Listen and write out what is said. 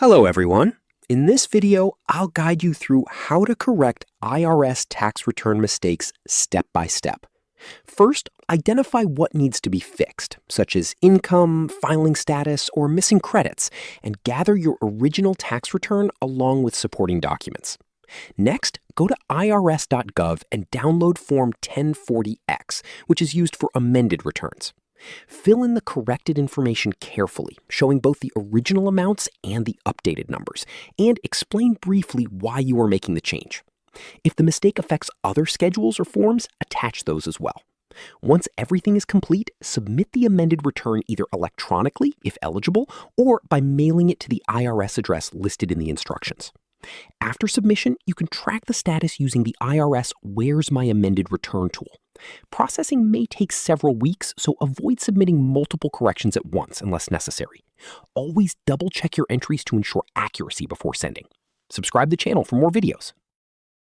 Hello everyone. In this video, I'll guide you through how to correct IRS tax return mistakes step by step. First, identify what needs to be fixed, such as income, filing status, or missing credits, and gather your original tax return along with supporting documents. Next, go to irs.gov and download Form 1040X, which is used for amended returns. Fill in the corrected information carefully, showing both the original amounts and the updated numbers, and explain briefly why you are making the change. If the mistake affects other schedules or forms, attach those as well. Once everything is complete, submit the amended return either electronically, if eligible, or by mailing it to the IRS address listed in the instructions. After submission, you can track the status using the IRS Where's My Amended Return tool. Processing may take several weeks, so avoid submitting multiple corrections at once unless necessary. Always double-check your entries to ensure accuracy before sending. Subscribe to the channel for more videos.